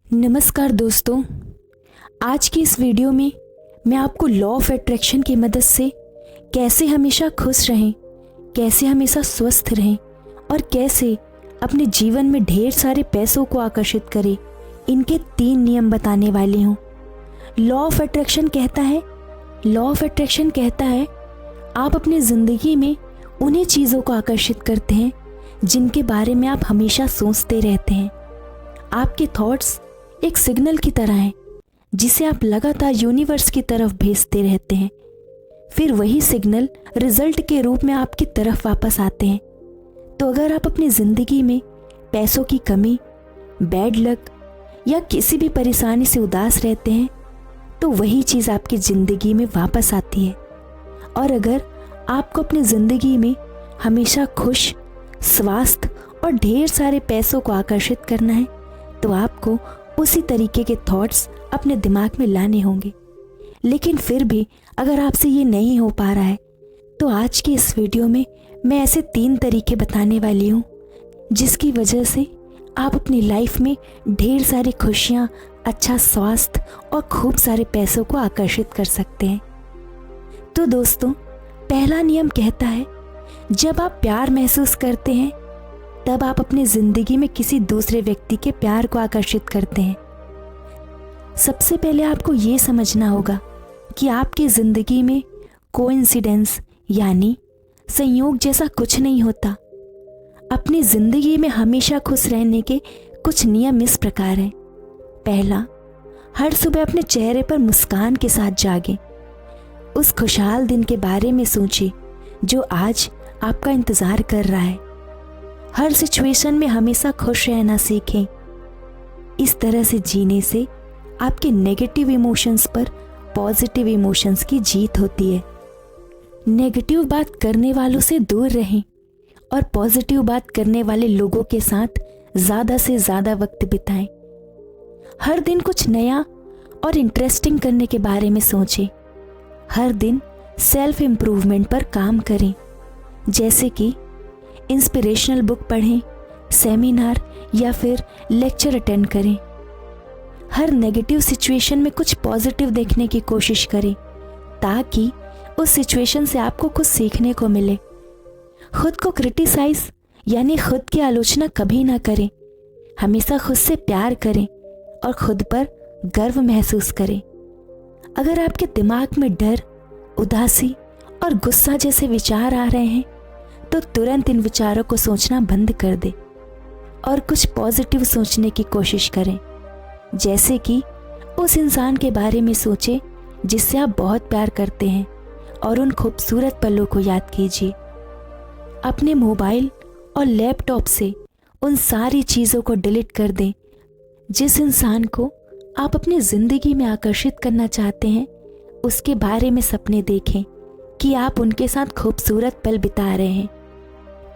नमस्कार दोस्तों, आज की इस वीडियो में मैं आपको लॉ ऑफ अट्रैक्शन की मदद से कैसे हमेशा खुश रहें, कैसे हमेशा स्वस्थ रहें और कैसे अपने जीवन में ढेर सारे पैसों को आकर्षित करें, इनके 3 नियम बताने वाली हूँ। लॉ ऑफ अट्रैक्शन कहता है आप अपनी ज़िंदगी में उन्हीं चीज़ों को आकर्षित करते हैं जिनके बारे में आप हमेशा सोचते रहते हैं। आपके थॉट्स एक सिग्नल की तरह हैं जिसे आप लगातार यूनिवर्स की तरफ भेजते रहते हैं। फिर वही सिग्नल रिजल्ट के रूप में आपकी तरफ वापस आते हैं। तो अगर आप अपनी ज़िंदगी में पैसों की कमी, बैड लक या किसी भी परेशानी से उदास रहते हैं तो वही चीज़ आपकी ज़िंदगी में वापस आती है। और अगर आपको अपनी ज़िंदगी में हमेशा खुश, स्वास्थ्य और ढेर सारे पैसों को आकर्षित करना है तो आपको उसी तरीके के थॉट्स अपने दिमाग में लाने होंगे। लेकिन फिर भी अगर आपसे ये नहीं हो पा रहा है तो आज की इस वीडियो में मैं ऐसे 3 तरीके बताने वाली हूँ जिसकी वजह से आप अपनी लाइफ में ढेर सारी खुशियाँ, अच्छा स्वास्थ्य और खूब सारे पैसों को आकर्षित कर सकते हैं। तो दोस्तों, पहला नियम कहता है जब आप प्यार महसूस करते हैं तब आप अपनी ज़िंदगी में किसी दूसरे व्यक्ति के प्यार को आकर्षित करते हैं। सबसे पहले आपको ये समझना होगा कि आपकी ज़िंदगी में कोइंसिडेंस यानी संयोग जैसा कुछ नहीं होता। अपनी ज़िंदगी में हमेशा खुश रहने के कुछ नियम इस प्रकार हैं। पहला, हर सुबह अपने चेहरे पर मुस्कान के साथ जागें। उस खुशहाल दिन के बारे में सोचें जो आज आपका इंतज़ार कर रहा है। हर सिचुएशन में हमेशा खुश रहना सीखें। इस तरह से जीने से आपके नेगेटिव इमोशंस पर पॉजिटिव इमोशंस की जीत होती है। नेगेटिव बात करने वालों से दूर रहें और पॉजिटिव बात करने वाले लोगों के साथ ज़्यादा से ज़्यादा वक्त बिताएं। हर दिन कुछ नया और इंटरेस्टिंग करने के बारे में सोचें। हर दिन सेल्फ इम्प्रूवमेंट पर काम करें, जैसे कि इंस्पिरेशनल बुक पढ़ें, सेमिनार या फिर लेक्चर अटेंड करें। हर नेगेटिव सिचुएशन में कुछ पॉजिटिव देखने की कोशिश करें ताकि उस सिचुएशन से आपको कुछ सीखने को मिले। खुद को क्रिटिसाइज यानी खुद की आलोचना कभी ना करें। हमेशा खुद से प्यार करें और खुद पर गर्व महसूस करें। अगर आपके दिमाग में डर, उदासी और गुस्सा जैसे विचार आ रहे हैं तो तुरंत इन विचारों को सोचना बंद कर दें और कुछ पॉजिटिव सोचने की कोशिश करें, जैसे कि उस इंसान के बारे में सोचें जिससे आप बहुत प्यार करते हैं और उन खूबसूरत पलों को याद कीजिए। अपने मोबाइल और लैपटॉप से उन सारी चीज़ों को डिलीट कर दें जिस इंसान को आप अपनी ज़िंदगी में आकर्षित करना चाहते हैं। उसके बारे में सपने देखें कि आप उनके साथ खूबसूरत पल बिता रहे हैं।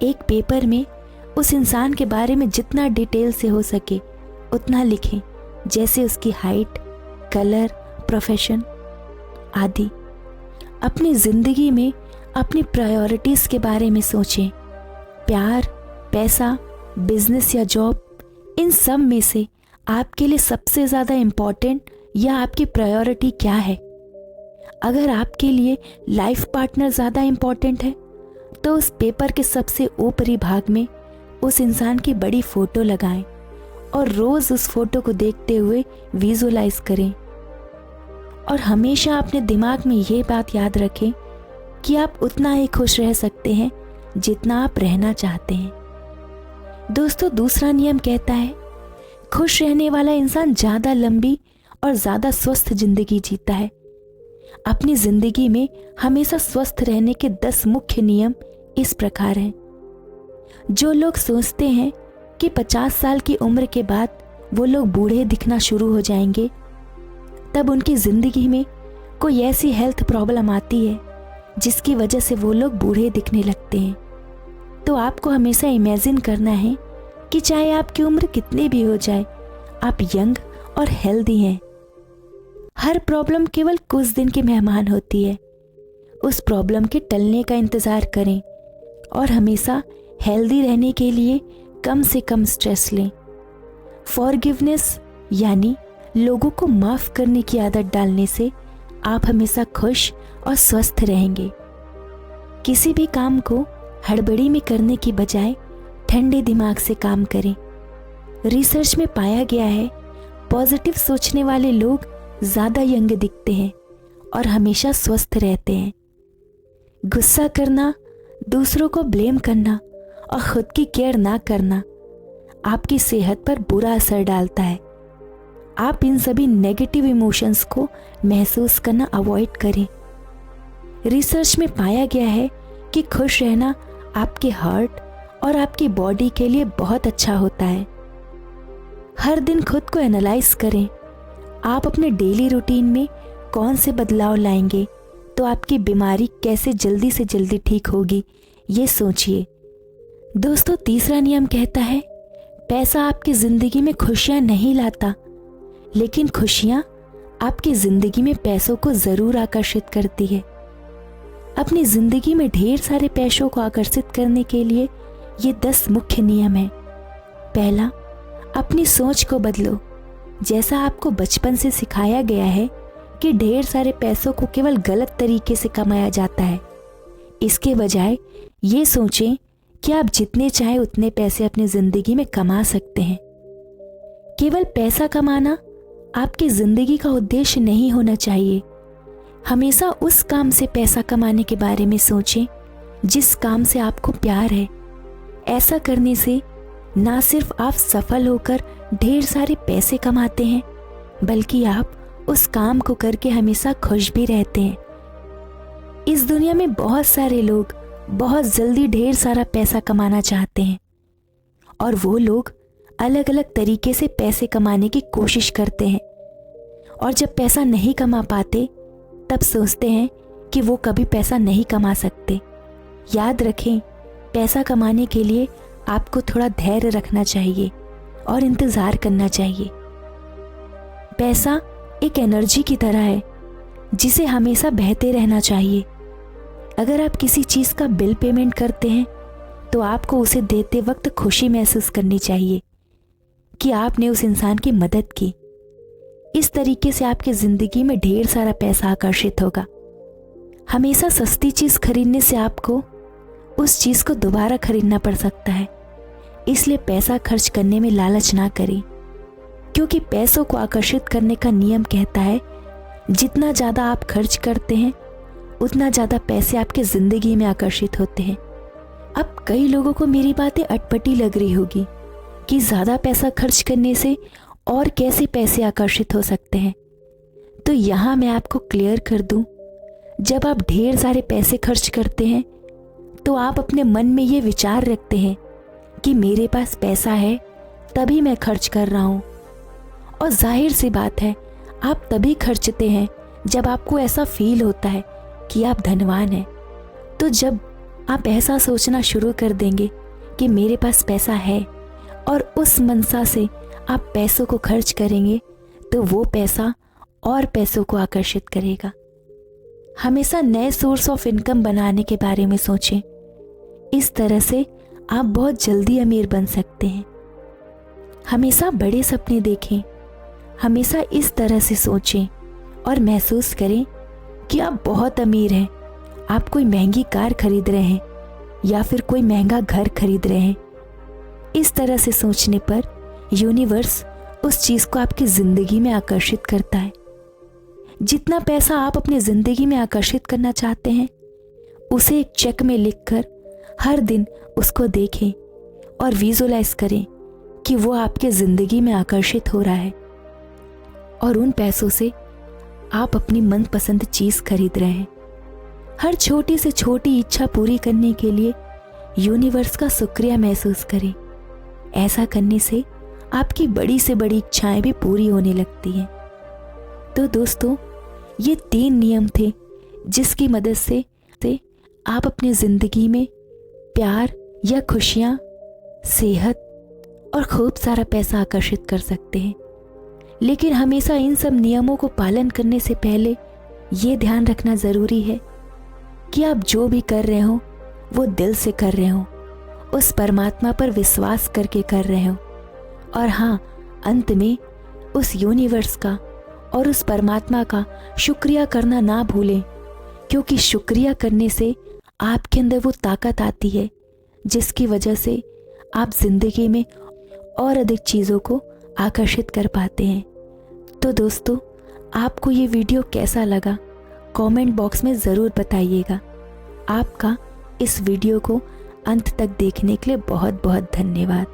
एक पेपर में उस इंसान के बारे में जितना डिटेल से हो सके उतना लिखें, जैसे उसकी हाइट, कलर, प्रोफेशन आदि। अपनी ज़िंदगी में अपनी प्रायोरिटीज़ के बारे में सोचें। प्यार, पैसा, बिजनेस या जॉब, इन सब में से आपके लिए सबसे ज़्यादा इम्पॉर्टेंट या आपकी प्रायोरिटी क्या है। अगर आपके लिए लाइफ पार्टनर ज़्यादा इम्पॉर्टेंट है तो उस पेपर के सबसे ऊपरी भाग में उस इंसान की बड़ी फ़ोटो लगाएं और रोज़ उस फोटो को देखते हुए विजुअलाइज करें। और हमेशा अपने दिमाग में ये बात याद रखें कि आप उतना ही खुश रह सकते हैं जितना आप रहना चाहते हैं। दोस्तों, दूसरा नियम कहता है खुश रहने वाला इंसान ज़्यादा लंबी और ज़्यादा स्वस्थ जिंदगी जीता है। अपनी ज़िंदगी में हमेशा स्वस्थ रहने के 10 मुख्य नियम इस प्रकार हैं। जो लोग सोचते हैं कि 50 साल की उम्र के बाद वो लोग बूढ़े दिखना शुरू हो जाएंगे, तब उनकी ज़िंदगी में कोई ऐसी हेल्थ प्रॉब्लम आती है जिसकी वजह से वो लोग बूढ़े दिखने लगते हैं। तो आपको हमेशा इमेजिन करना है कि चाहे आपकी उम्र कितनी भी हो जाए, आप यंग और हेल्दी हैं। हर प्रॉब्लम केवल कुछ दिन की मेहमान होती है। उस प्रॉब्लम के टलने का इंतज़ार करें और हमेशा हेल्दी रहने के लिए कम से कम स्ट्रेस लें। फॉरगिवनेस यानी लोगों को माफ करने की आदत डालने से आप हमेशा खुश और स्वस्थ रहेंगे। किसी भी काम को हड़बड़ी में करने की बजाय ठंडे दिमाग से काम करें। रिसर्च में पाया गया है पॉजिटिव सोचने वाले लोग ज़्यादा यंग दिखते हैं और हमेशा स्वस्थ रहते हैं। गुस्सा करना, दूसरों को ब्लेम करना और खुद की केयर ना करना आपकी सेहत पर बुरा असर डालता है। आप इन सभी नेगेटिव इमोशंस को महसूस करना अवॉइड करें। रिसर्च में पाया गया है कि खुश रहना आपके हार्ट और आपकी बॉडी के लिए बहुत अच्छा होता है। हर दिन खुद को एनालाइज करें। आप अपने डेली रूटीन में कौन से बदलाव लाएंगे तो आपकी बीमारी कैसे जल्दी से जल्दी ठीक होगी, ये सोचिए। दोस्तों, तीसरा नियम कहता है पैसा आपकी ज़िंदगी में खुशियाँ नहीं लाता, लेकिन खुशियाँ आपकी ज़िंदगी में पैसों को ज़रूर आकर्षित करती है। अपनी ज़िंदगी में ढेर सारे पैसों को आकर्षित करने के लिए ये 10 मुख्य नियम हैं। पहला, अपनी सोच को बदलो। जैसा आपको बचपन से सिखाया गया है कि ढेर सारे पैसों को केवल गलत तरीके से कमाया जाता है, इसके बजाय ये सोचें कि आप जितने चाहे उतने पैसे अपनी ज़िंदगी में कमा सकते हैं। केवल पैसा कमाना आपकी ज़िंदगी का उद्देश्य नहीं होना चाहिए। हमेशा उस काम से पैसा कमाने के बारे में सोचें जिस काम से आपको प्यार है। ऐसा करने से ना सिर्फ आप सफल होकर ढेर सारे पैसे कमाते हैं, बल्कि आप उस काम को करके हमेशा खुश भी रहते हैं। इस दुनिया में बहुत सारे लोग बहुत जल्दी ढेर सारा पैसा कमाना चाहते हैं और वो लोग अलग अलग तरीके से पैसे कमाने की कोशिश करते हैं, और जब पैसा नहीं कमा पाते तब सोचते हैं कि वो कभी पैसा नहीं कमा सकते। याद रखें, पैसा कमाने के लिए आपको थोड़ा धैर्य रखना चाहिए और इंतज़ार करना चाहिए। पैसा एक एनर्जी की तरह है जिसे हमेशा बहते रहना चाहिए। अगर आप किसी चीज़ का बिल पेमेंट करते हैं तो आपको उसे देते वक्त खुशी महसूस करनी चाहिए कि आपने उस इंसान की मदद की। इस तरीके से आपकी ज़िंदगी में ढेर सारा पैसा आकर्षित होगा। हमेशा सस्ती चीज़ खरीदने से आपको उस चीज़ को दोबारा खरीदना पड़ सकता है, इसलिए पैसा खर्च करने में लालच ना करें, क्योंकि पैसों को आकर्षित करने का नियम कहता है जितना ज़्यादा आप खर्च करते हैं उतना ज़्यादा पैसे आपके ज़िंदगी में आकर्षित होते हैं। अब कई लोगों को मेरी बातें अटपटी लग रही होगी कि ज़्यादा पैसा खर्च करने से और कैसे पैसे आकर्षित हो सकते हैं। तो यहाँ मैं आपको क्लियर कर दूँ, जब आप ढेर सारे पैसे खर्च करते हैं तो आप अपने मन में ये विचार रखते हैं कि मेरे पास पैसा है तभी मैं खर्च कर रहा हूँ, और जाहिर सी बात है आप तभी खर्चते हैं जब आपको ऐसा फील होता है कि आप धनवान हैं। तो जब आप ऐसा सोचना शुरू कर देंगे कि मेरे पास पैसा है और उस मनसा से आप पैसों को खर्च करेंगे तो वो पैसा और पैसों को आकर्षित करेगा। हमेशा नए सोर्स ऑफ इनकम बनाने के बारे में सोचें। इस तरह से आप बहुत जल्दी अमीर बन सकते हैं। हमेशा बड़े सपने देखें। हमेशा इस तरह से सोचें और महसूस करें कि आप बहुत अमीर हैं। आप कोई महंगी कार खरीद रहे हैं या फिर कोई महंगा घर खरीद रहे हैं। इस तरह से सोचने पर यूनिवर्स उस चीज़ को आपकी ज़िंदगी में आकर्षित करता है। जितना पैसा आप अपनी ज़िंदगी में आकर्षित करना चाहते हैं उसे एक चेक में लिखकर हर दिन उसको देखें और विजुअलाइज करें कि वो आपके ज़िंदगी में आकर्षित हो रहा है, और उन पैसों से आप अपनी मनपसंद चीज़ खरीद रहे हैं। हर छोटी से छोटी इच्छा पूरी करने के लिए यूनिवर्स का शुक्रिया महसूस करें। ऐसा करने से आपकी बड़ी से बड़ी इच्छाएं भी पूरी होने लगती हैं। तो दोस्तों, ये 3 नियम थे जिसकी मदद से आप अपनी ज़िंदगी में प्यार या खुशियाँ, सेहत और खूब सारा पैसा आकर्षित कर सकते हैं। लेकिन हमेशा इन सब नियमों को पालन करने से पहले ये ध्यान रखना ज़रूरी है कि आप जो भी कर रहे हो वो दिल से कर रहे हो, उस परमात्मा पर विश्वास करके कर रहे हो, और हाँ, अंत में उस यूनिवर्स का और उस परमात्मा का शुक्रिया करना ना भूलें, क्योंकि शुक्रिया करने से आपके अंदर वो ताकत आती है जिसकी वजह से आप जिंदगी में और अधिक चीज़ों को आकर्षित कर पाते हैं। तो दोस्तों, आपको ये वीडियो कैसा लगा कमेंट बॉक्स में ज़रूर बताइएगा। आपका इस वीडियो को अंत तक देखने के लिए बहुत बहुत धन्यवाद।